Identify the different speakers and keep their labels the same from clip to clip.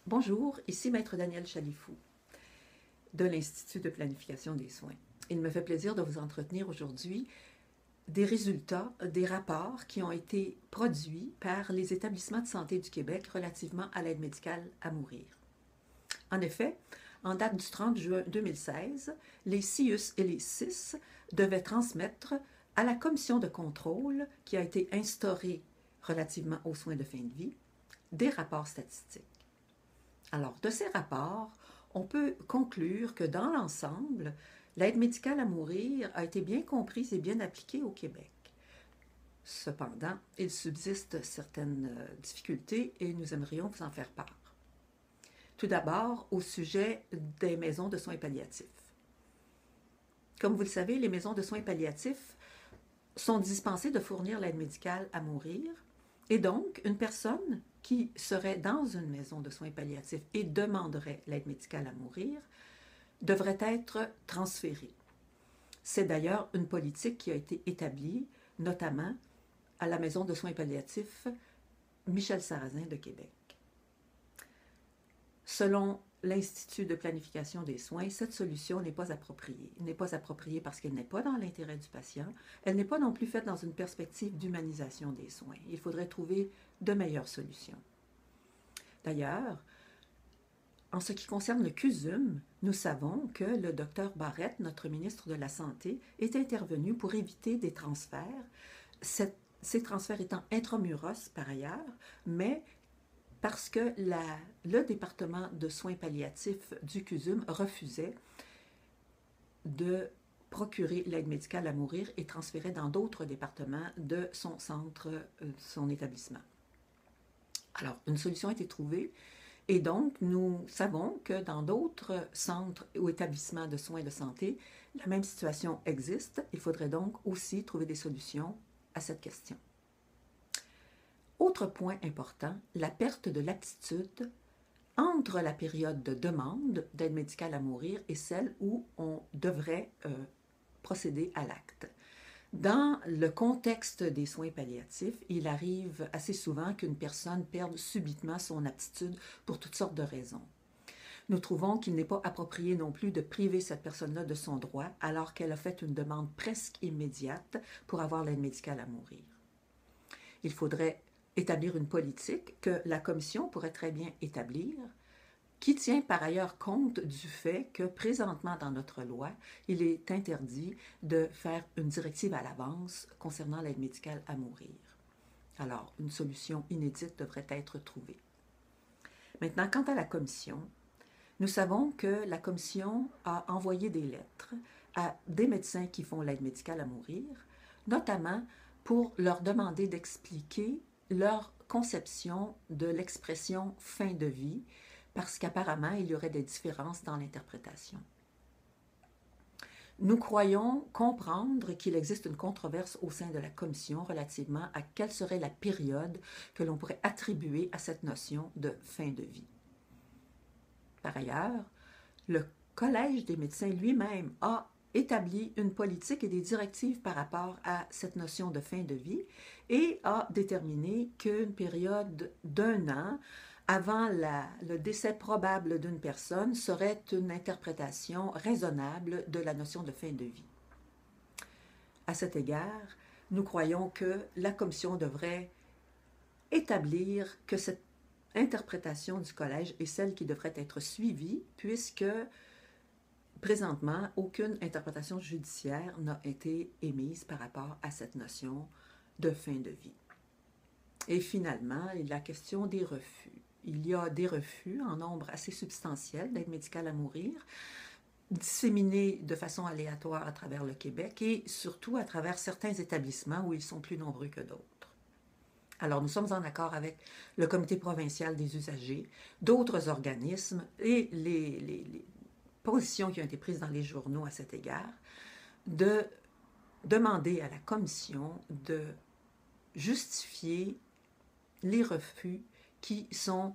Speaker 1: Bonjour, ici Maître Daniel Chalifou de l'Institut de planification des soins. Il me fait plaisir de vous entretenir aujourd'hui des résultats des rapports qui ont été produits par les établissements de santé du Québec relativement à l'aide médicale à mourir. En effet, en date du 30 juin 2016, les CIUS et les CIS devaient transmettre à la commission de contrôle qui a été instaurée relativement aux soins de fin de vie des rapports statistiques. Alors, de ces rapports, on peut conclure que dans l'ensemble, l'aide médicale à mourir a été bien comprise et bien appliquée au Québec. Cependant, il subsiste certaines difficultés et nous aimerions vous en faire part. Tout d'abord, au sujet des maisons de soins palliatifs. Comme vous le savez, les maisons de soins palliatifs sont dispensées de fournir l'aide médicale à mourir et donc une personne qui serait dans une maison de soins palliatifs et demanderait l'aide médicale à mourir devrait être transférée. C'est d'ailleurs une politique qui a été établie, notamment à la maison de soins palliatifs Michel Sarrazin de Québec. Selon l'Institut de planification des soins, cette solution n'est pas appropriée. Elle n'est pas appropriée parce qu'elle n'est pas dans l'intérêt du patient. Elle n'est pas non plus faite dans une perspective d'humanisation des soins. Il faudrait trouver de meilleures solutions. D'ailleurs, en ce qui concerne le CUSUM, nous savons que le Dr Barrette, notre ministre de la Santé, est intervenu pour éviter des transferts, ces transferts étant intramuros par ailleurs, mais parce que le département de soins palliatifs du CUSUM refusait de procurer l'aide médicale à mourir et transférait dans d'autres départements de son centre, son établissement. Alors, une solution a été trouvée et donc nous savons que dans d'autres centres ou établissements de soins de santé, la même situation existe. Il faudrait donc aussi trouver des solutions à cette question. Autre point important, la perte de l'aptitude entre la période de demande d'aide médicale à mourir et celle où on devrait procéder à l'acte. Dans le contexte des soins palliatifs, il arrive assez souvent qu'une personne perde subitement son aptitude pour toutes sortes de raisons. Nous trouvons qu'il n'est pas approprié non plus de priver cette personne-là de son droit alors qu'elle a fait une demande presque immédiate pour avoir l'aide médicale à mourir. Il faudrait établir une politique que la commission pourrait très bien établir, qui tient par ailleurs compte du fait que présentement dans notre loi, il est interdit de faire une directive à l'avance concernant l'aide médicale à mourir. Alors, une solution inédite devrait être trouvée. Maintenant, quant à la commission, nous savons que la commission a envoyé des lettres à des médecins qui font l'aide médicale à mourir, notamment pour leur demander d'expliquer leur conception de l'expression « fin de vie », parce qu'apparemment, il y aurait des différences dans l'interprétation. Nous croyons comprendre qu'il existe une controverse au sein de la commission relativement à quelle serait la période que l'on pourrait attribuer à cette notion de fin de vie. Par ailleurs, le Collège des médecins lui-même a établi une politique et des directives par rapport à cette notion de fin de vie et a déterminé qu'une période d'1 an avant le décès probable d'une personne serait une interprétation raisonnable de la notion de fin de vie. À cet égard, nous croyons que la commission devrait établir que cette interprétation du collège est celle qui devrait être suivie puisque présentement, aucune interprétation judiciaire n'a été émise par rapport à cette notion de fin de vie. Et finalement, la question des refus. Il y a des refus en nombre assez substantiel d'aide médicale à mourir, disséminés de façon aléatoire à travers le Québec et surtout à travers certains établissements où ils sont plus nombreux que d'autres. Alors, nous sommes en accord avec le Comité provincial des usagers, d'autres organismes et les positions qui ont été prises dans les journaux à cet égard, de demander à la commission de justifier les refus qui sont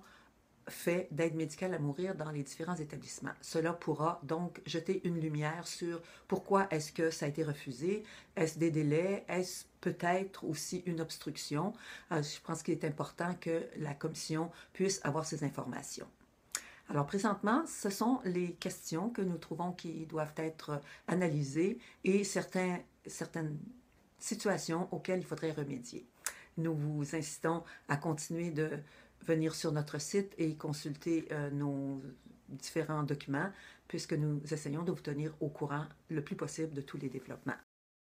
Speaker 1: faits d'aide médicale à mourir dans les différents établissements. Cela pourra donc jeter une lumière sur pourquoi est-ce que ça a été refusé, est-ce des délais, est-ce peut-être aussi une obstruction. Je pense qu'il est important que la commission puisse avoir ces informations. Alors présentement, ce sont les questions que nous trouvons qui doivent être analysées et certaines situations auxquelles il faudrait remédier. Nous vous incitons à continuer de venir sur notre site et consulter nos différents documents puisque nous essayons de vous tenir au courant le plus possible de tous les développements.